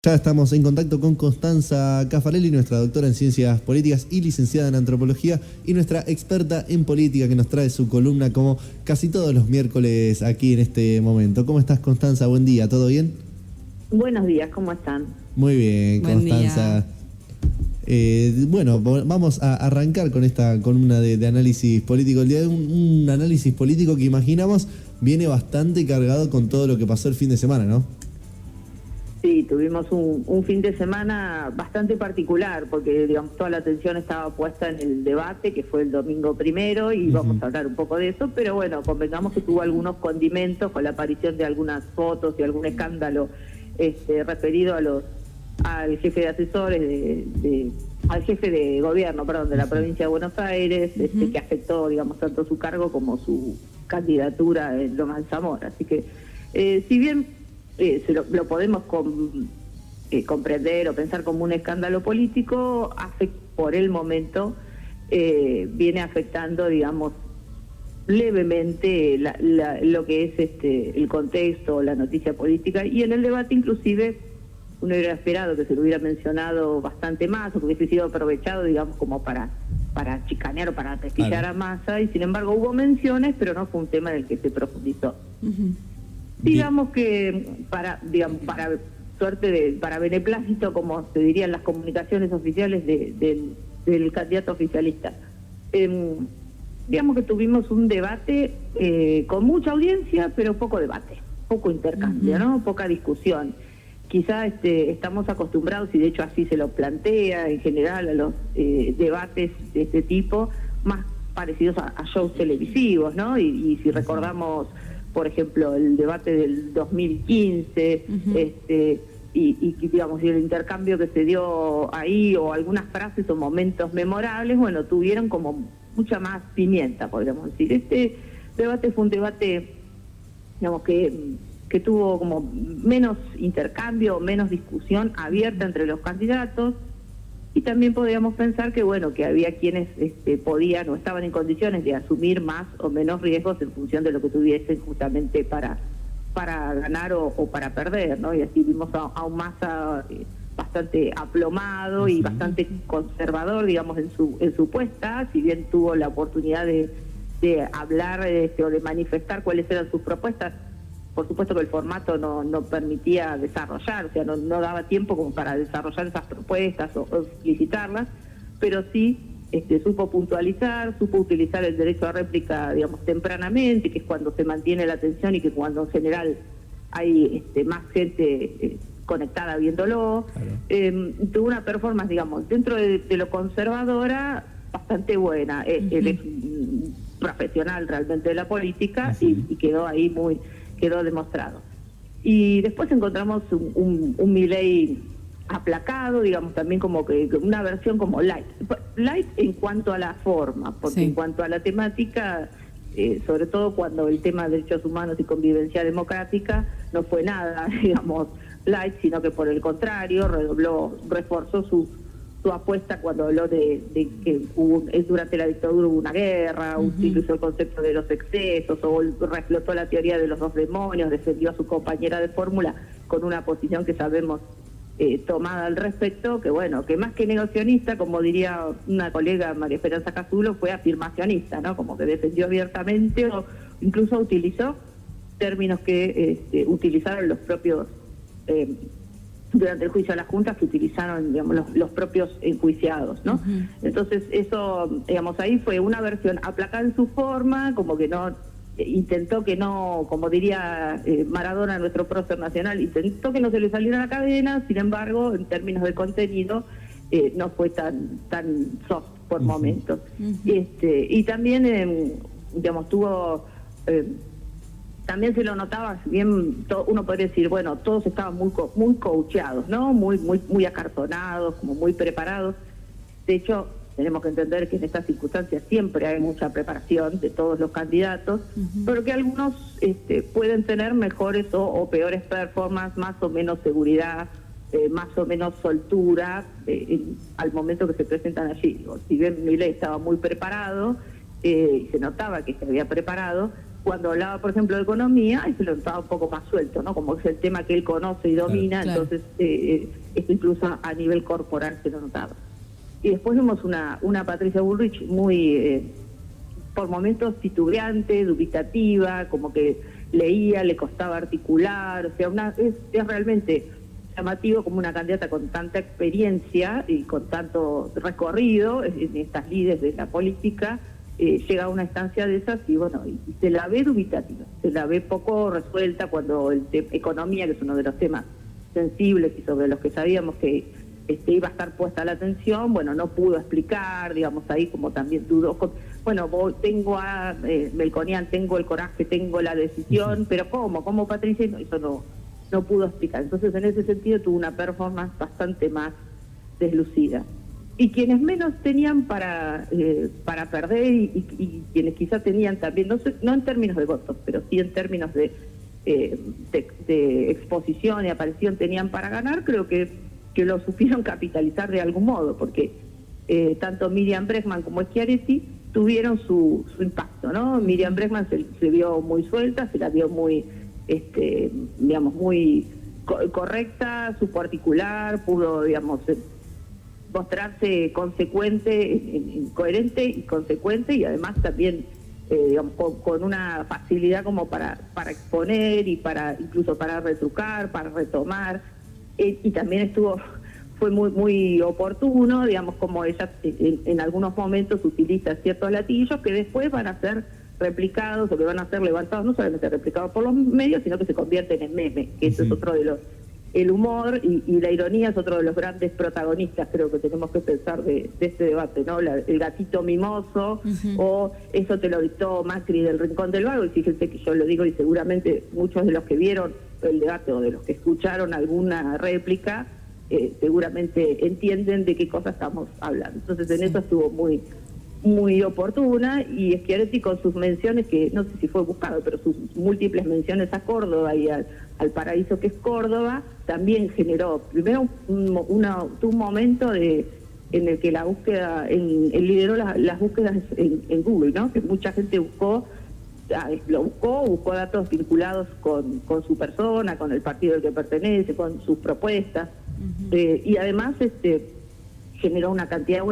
Ya estamos en contacto con Constanza Caffarelli, nuestra doctora en Ciencias Políticas y licenciada en Antropología, y nuestra experta en política que nos trae su columna como casi todos los miércoles aquí en este momento. ¿Cómo estás, Constanza? Buen día, ¿todo bien? Buenos días, ¿cómo están? Muy bien, Buen Constanza. Bueno, vamos a arrancar con esta columna de análisis político. El día de un análisis político que imaginamos viene bastante cargado con todo lo que pasó el fin de semana, ¿no? Sí, tuvimos un fin de semana bastante particular porque, digamos, toda la atención estaba puesta en el debate, que fue el domingo primero, y vamos a hablar un poco de eso, pero bueno, convengamos que tuvo algunos condimentos con la aparición de algunas fotos y algún escándalo referido al jefe de asesores, al jefe de gobierno, perdón, de la provincia de Buenos Aires, que afectó, digamos, tanto su cargo como su candidatura en Lomas de Zamora. Así que, si bien lo podemos comprender o pensar como un escándalo político, por el momento viene afectando, digamos, levemente lo que es el contexto, la noticia política, y en el debate inclusive uno hubiera esperado que se lo hubiera mencionado bastante más, o que hubiese sido aprovechado, digamos, como para chicanear o para prestigiar a Massa, y sin embargo hubo menciones, pero no fue un tema en el que se profundizó. Digamos que para beneplácito, como se diría en las comunicaciones oficiales del candidato oficialista, digamos que tuvimos un debate con mucha audiencia, pero poco debate, poco intercambio, ¿no? Poca discusión. Quizá estamos acostumbrados, y de hecho así se lo plantea en general a los debates de este tipo, más parecidos a shows televisivos, ¿no? Y si recordamos, por ejemplo, el debate del 2015, y digamos, y el intercambio que se dio ahí, o algunas frases o momentos memorables, bueno, tuvieron como mucha más pimienta, podríamos decir. Este debate fue un debate, digamos, que tuvo como menos intercambio, menos discusión abierta entre los candidatos, y también podríamos pensar que, bueno, que había quienes podían o estaban en condiciones de asumir más o menos riesgos en función de lo que tuviesen justamente para ganar o para perder, ¿no? Y así vimos a un Massa bastante aplomado y bastante conservador, digamos, en su puesta, si bien tuvo la oportunidad de hablar o de manifestar cuáles eran sus propuestas. Por supuesto que el formato no permitía desarrollar, o sea, no daba tiempo como para desarrollar esas propuestas o explicitarlas, pero sí supo puntualizar, supo utilizar el derecho a réplica, digamos, tempranamente, que es cuando se mantiene la atención y que cuando en general hay más gente conectada viéndolo. Claro. Tuvo una performance, digamos, dentro de lo conservadora, bastante buena. Él es profesional realmente de la política, y quedó ahí quedó demostrado. Y después encontramos un Milei aplacado, digamos, también como que una versión como light en cuanto a la forma, porque en cuanto a la temática, sobre todo cuando el tema de derechos humanos y convivencia democrática no fue nada, digamos, light, sino que por el contrario reforzó su apuesta cuando habló de que durante la dictadura hubo una guerra, utilizó el concepto de los excesos, o reflotó la teoría de los dos demonios, defendió a su compañera de fórmula con una posición que sabemos tomada al respecto, que bueno, que más que negacionista, como diría una colega, María Esperanza Casulo, fue afirmacionista, ¿no? Como que defendió abiertamente, o incluso utilizó términos que utilizaron los propios durante el juicio a las juntas, que utilizaron, digamos, los propios enjuiciados, ¿no? Entonces eso, digamos, ahí fue una versión aplacada en su forma, como que no intentó que no, como diría Maradona, nuestro prócer nacional, intentó que no se le saliera la cadena. Sin embargo, en términos de contenido, no fue tan soft por momentos. Y también, digamos, tuvo... también se lo notaba, si bien uno podría decir, bueno, todos estaban muy coacheados, ¿no? Muy acartonados, como muy preparados. De hecho, tenemos que entender que en estas circunstancias siempre hay mucha preparación de todos los candidatos, pero que algunos pueden tener mejores o peores performances, más o menos seguridad, más o menos soltura al momento que se presentan allí. Si bien Milei estaba muy preparado, y se notaba que se había preparado, cuando hablaba, por ejemplo, de economía, y se lo notaba un poco más suelto, ¿no? Como es el tema que él conoce y domina, claro. entonces esto incluso a nivel corporal se lo notaba. Y después vimos una Patricia Bullrich muy, por momentos, titubeante, dubitativa, como que leía, le costaba articular, o sea, es realmente llamativo como una candidata con tanta experiencia y con tanto recorrido en estas lides de la política, llega a una instancia de esas y bueno, y se la ve dubitativa, se la ve poco resuelta cuando economía, que es uno de los temas sensibles y sobre los que sabíamos que iba a estar puesta la atención, bueno, no pudo explicar, digamos, ahí como también dudó, bueno, tengo a Melconian, tengo el coraje, tengo la decisión, pero ¿cómo Patricia? No, eso no pudo explicar. Entonces, en ese sentido, tuvo una performance bastante más deslucida. Y quienes menos tenían para perder y quienes quizás tenían también, no en términos de votos, pero sí en términos de exposición y aparición tenían para ganar, creo que lo supieron capitalizar de algún modo, porque tanto Miriam Bregman como Schiaretti tuvieron su impacto, ¿no? Miriam Bregman se vio muy suelta, se la vio muy, digamos, muy correcta, supo articular, pudo, digamos, mostrarse consecuente, coherente y consecuente, y además también, digamos, con una facilidad como para exponer y incluso para retrucar, para retomar, y también fue muy oportuno, digamos, como ella en algunos momentos utiliza ciertos latillos que después van a ser replicados o que van a ser levantados, no solamente replicados por los medios, sino que se convierten en memes, que eso es otro de los... El humor y la ironía es otro de los grandes protagonistas, creo que tenemos que pensar de este debate, ¿no? El gatito mimoso, o eso te lo dictó Macri del Rincón del Vago, y fíjense que yo lo digo y seguramente muchos de los que vieron el debate o de los que escucharon alguna réplica, seguramente entienden de qué cosa estamos hablando. Entonces en eso estuvo muy oportuna, y Schiaretti con sus menciones, que no sé si fue buscado, pero sus múltiples menciones a Córdoba y al paraíso que es Córdoba, también generó, primero tuvo un momento en el que la búsqueda, él lideró las búsquedas en Google, ¿no? Que mucha gente buscó datos vinculados con su persona, con el partido al que pertenece, con sus propuestas, y además generó una cantidad,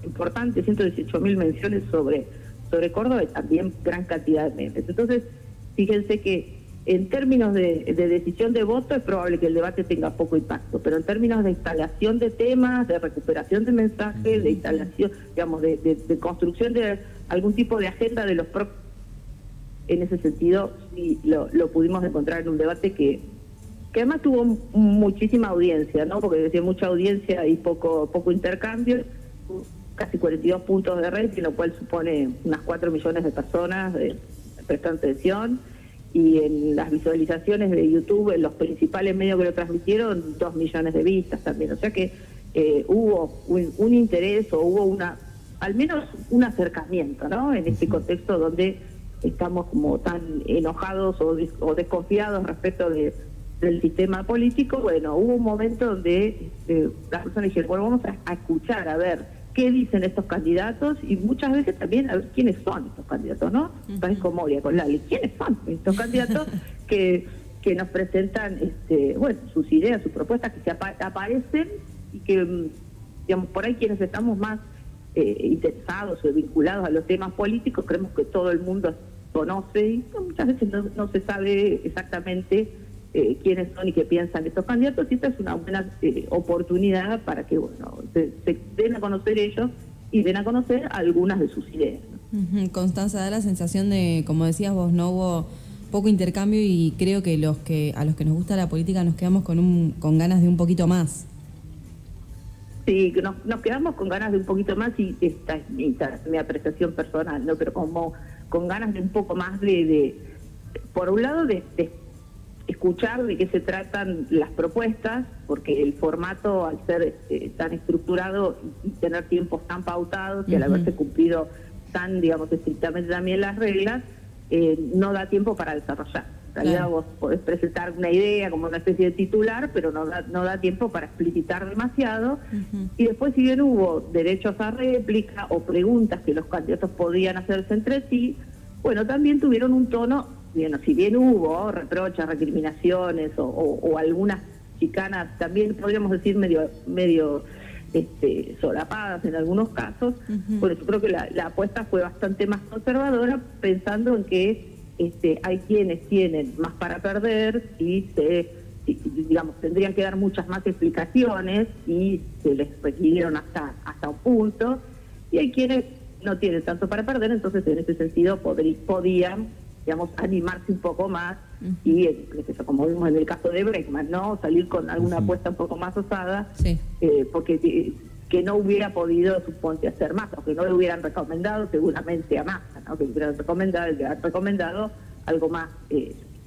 importante, 118.000 menciones sobre Córdoba, y también gran cantidad de memes. Entonces, fíjense que en términos de decisión de voto es probable que el debate tenga poco impacto, pero en términos de instalación de temas, de recuperación de mensajes, de instalación, digamos, de construcción de algún tipo de agenda de los propios, en ese sentido sí lo pudimos encontrar en un debate que además tuvo muchísima audiencia, ¿no? Porque decía mucha audiencia y poco intercambio, casi 42 puntos de rating, lo cual supone unas 4 millones de personas prestando atención, y en las visualizaciones de YouTube, en los principales medios que lo transmitieron, 2 millones de vistas también. O sea que hubo un interés, o hubo al menos un acercamiento, ¿no? En este contexto donde estamos como tan enojados o desconfiados respecto del sistema político. Bueno, hubo un momento donde las personas dijeron, bueno, vamos a escuchar, a ver qué dicen estos candidatos, y muchas veces también a ver quiénes son estos candidatos, ¿no? Parezco Moria con Lali, ¿quiénes son estos candidatos que nos presentan sus ideas, sus propuestas, que se aparecen, y que, digamos, por ahí quienes estamos más interesados o vinculados a los temas políticos, creemos que todo el mundo conoce, y muchas veces no se sabe exactamente quiénes son y qué piensan estos candidatos, y esta es una buena oportunidad para que se den a conocer ellos y den a conocer algunas de sus ideas, ¿no? Constanza, da la sensación de, como decías vos, no hubo poco intercambio, y creo que a los que nos gusta la política nos quedamos con ganas de un poquito más. Sí, nos quedamos con ganas de un poquito más, y esta es mi apreciación personal, ¿no? Pero como con ganas de un poco más por un lado, de escuchar de qué se tratan las propuestas, porque el formato, al ser tan estructurado y tener tiempos tan pautados, y al haberse cumplido tan, digamos, estrictamente también las reglas, no da tiempo para desarrollar. En realidad vos podés presentar una idea como una especie de titular, pero no da tiempo para explicitar demasiado. Y después, si bien hubo derechos a réplica o preguntas que los candidatos podían hacerse entre sí, bueno, también tuvieron un tono, bueno, si bien hubo reproches, recriminaciones o algunas chicanas, también podríamos decir medio solapadas en algunos casos. Por eso creo que la apuesta fue bastante más conservadora, pensando en que hay quienes tienen más para perder y digamos, tendrían que dar muchas más explicaciones y se les requirieron hasta un punto, y hay quienes no tienen tanto para perder, entonces en ese sentido podían, digamos, animarse un poco más y, como vimos en el caso de Bregman, ¿no? Salir con alguna apuesta un poco más osada, porque que no hubiera podido, suponte, hacer más, o que no le hubieran recomendado seguramente a Massa, ¿no? Que le hubieran recomendado algo más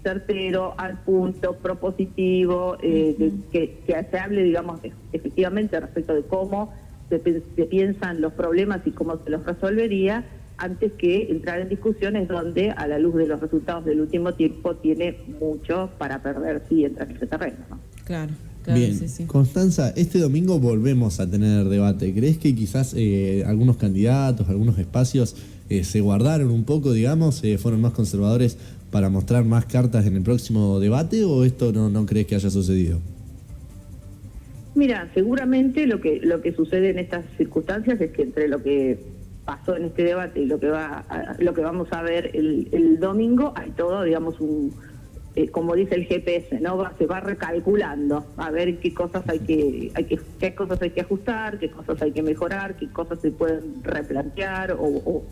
certero, al punto, propositivo, que se hable, digamos, efectivamente respecto de cómo se piensan los problemas y cómo se los resolvería, antes que entrar en discusiones donde, a la luz de los resultados del último tiempo, tiene mucho para perder si entra en ese terreno, ¿no? Claro. Bien, Sí. Constanza, este domingo volvemos a tener debate. ¿Crees que quizás algunos candidatos, algunos espacios se guardaron un poco, digamos, fueron más conservadores para mostrar más cartas en el próximo debate, o esto no crees que haya sucedido? Mira, seguramente lo que sucede en estas circunstancias es que entre lo que pasó en este debate y lo que vamos a ver el domingo, hay todo, digamos, como dice el GPS, ¿no? Se va recalculando a ver qué cosas qué cosas hay que ajustar, qué cosas hay que mejorar, qué cosas se pueden replantear o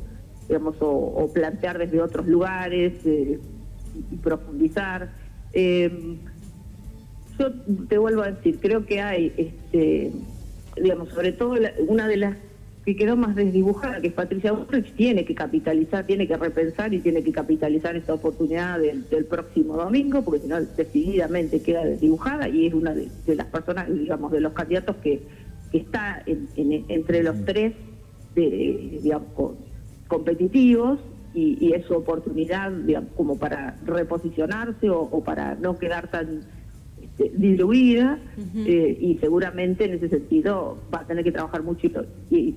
plantear desde otros lugares y profundizar. Yo te vuelvo a decir, creo que hay, digamos, sobre todo una de las que quedó más desdibujada, que es Patricia Bullrich, tiene que capitalizar, tiene que repensar y tiene que capitalizar esta oportunidad del próximo domingo, porque si no, decididamente queda desdibujada, y es una de las personas, digamos, de los candidatos que está entre los tres, digamos, competitivos, y es su oportunidad, digamos, como para reposicionarse o para no quedar tan diluida, y seguramente en ese sentido va a tener que trabajar mucho y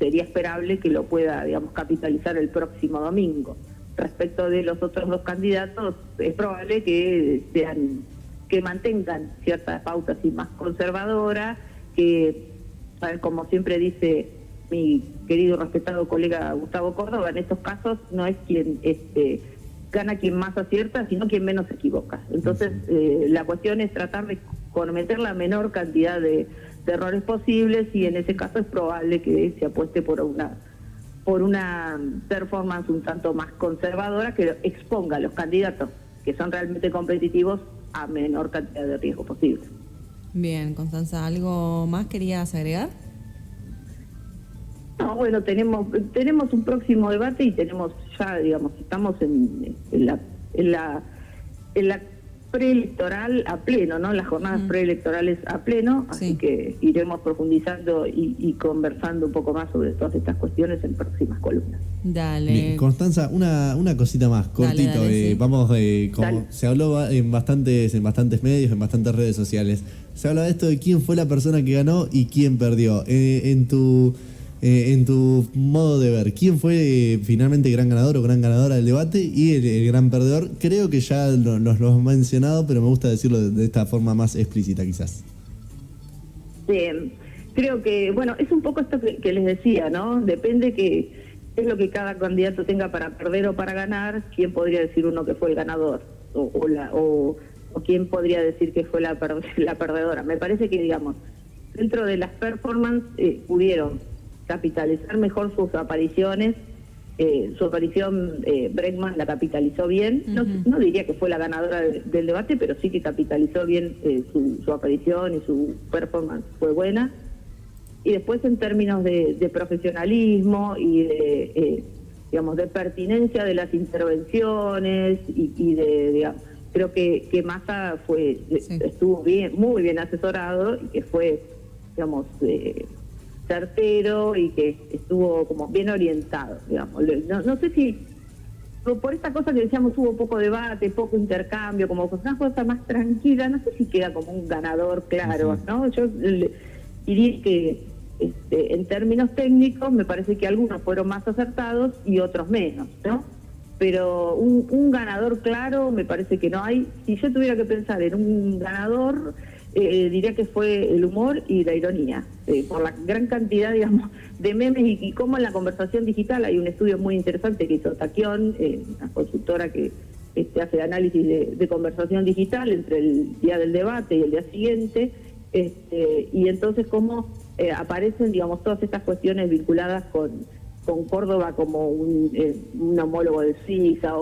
sería esperable que lo pueda, digamos, capitalizar el próximo domingo. Respecto de los otros dos candidatos, es probable que mantengan ciertas pautas y más conservadoras, que, como siempre dice mi querido respetado colega Gustavo Córdoba, en estos casos no es quien gana quien más acierta, sino quien menos se equivoca. Entonces, la cuestión es tratar de cometer la menor cantidad de errores posibles, y en ese caso es probable que se apueste por una performance un tanto más conservadora, que exponga a los candidatos que son realmente competitivos a menor cantidad de riesgo posible. Bien, Constanza, ¿algo más querías agregar? No, bueno, tenemos un próximo debate y tenemos ya, digamos, estamos en la preelectoral a pleno, ¿no? Las jornadas preelectorales a pleno, así que iremos profundizando y conversando un poco más sobre todas estas cuestiones en próximas columnas. Dale. Bien, Constanza, una cosita más, cortito. Dale, sí. Vamos, como se habló en bastantes medios, en bastantes redes sociales, se habla de esto de quién fue la persona que ganó y quién perdió. En tu modo de ver, ¿quién fue finalmente gran ganador o gran ganadora del debate y el gran perdedor? Creo que ya nos lo has mencionado, pero me gusta decirlo de esta forma más explícita quizás. Creo que, bueno, es un poco esto que les decía, ¿no? Depende qué es lo que cada candidato tenga para perder o para ganar, quién podría decir uno que fue el ganador o quién podría decir que fue la perdedora. Me parece que, digamos, dentro de las performances pudieron capitalizar mejor sus apariciones. Su aparición, Bregman la capitalizó bien. No diría que fue la ganadora del debate, pero sí que capitalizó bien su aparición, y su performance fue buena. Y después, en términos de profesionalismo y digamos, de pertinencia de las intervenciones y digamos, creo que Massa estuvo muy bien asesorado, y que fue, digamos, certero, y que estuvo como bien orientado, digamos. No sé si por esta cosa que decíamos, hubo poco debate, poco intercambio, como una cosa más tranquila, no sé si queda como un ganador claro, ¿no? Yo diría que en términos técnicos me parece que algunos fueron más acertados y otros menos, ¿no? pero un ganador claro me parece que no hay. Si yo tuviera que pensar en un ganador, diría que fue el humor y la ironía, por la gran cantidad, digamos, de memes y cómo en la conversación digital hay un estudio muy interesante que hizo Taquión, una consultora que hace análisis de conversación digital entre el día del debate y el día siguiente, y entonces cómo aparecen, digamos, todas estas cuestiones vinculadas con Córdoba como un homólogo de Suiza,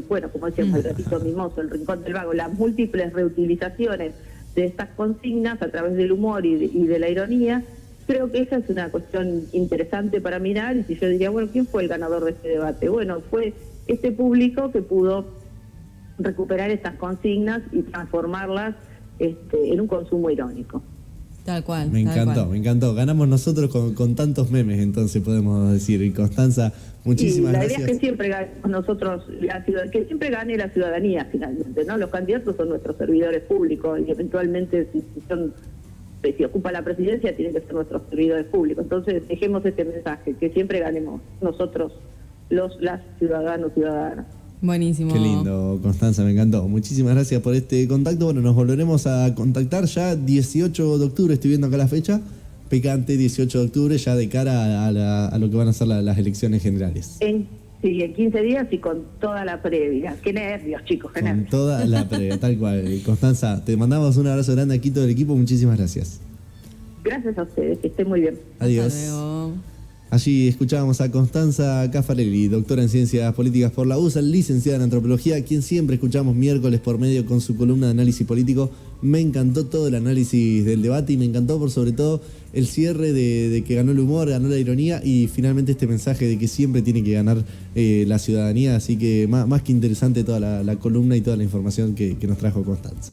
bueno, como decíamos, el ratito mimoso, el rincón del vago, las múltiples reutilizaciones de estas consignas a través del humor y de la ironía. Creo que esa es una cuestión interesante para mirar, y si yo diría, bueno, ¿quién fue el ganador de este debate? Bueno, fue este público que pudo recuperar estas consignas y transformarlas en un consumo irónico. Tal cual. Me encantó. Ganamos nosotros con tantos memes, entonces podemos decir. Y Constanza, muchísimas gracias. La idea es que siempre ganemos nosotros, que siempre gane la ciudadanía finalmente, ¿no? Los candidatos son nuestros servidores públicos y eventualmente si ocupa la presidencia tienen que ser nuestros servidores públicos. Entonces dejemos este mensaje, que siempre ganemos nosotros, las ciudadanos, ciudadanas. Buenísimo. Qué lindo, Constanza, me encantó. Muchísimas gracias por este contacto. Bueno, nos volveremos a contactar ya 18 de octubre, estoy viendo acá la fecha, picante, 18 de octubre, ya de cara a lo que van a ser las elecciones generales. En 15 días y con toda la previa. Qué nervios, chicos, qué nervios. Con toda la previa, tal cual. Constanza, te mandamos un abrazo grande aquí todo el equipo, muchísimas gracias. Gracias a ustedes, que estén muy bien. Adiós. Hasta luego. Allí escuchábamos a Constanza Caffarelli, doctora en Ciencias Políticas por la USA, licenciada en Antropología, quien siempre escuchamos miércoles por medio con su columna de análisis político. Me encantó todo el análisis del debate y me encantó por sobre todo el cierre de que ganó el humor, ganó la ironía y finalmente este mensaje de que siempre tiene que ganar la ciudadanía. Así que más que interesante toda la columna y toda la información que nos trajo Constanza.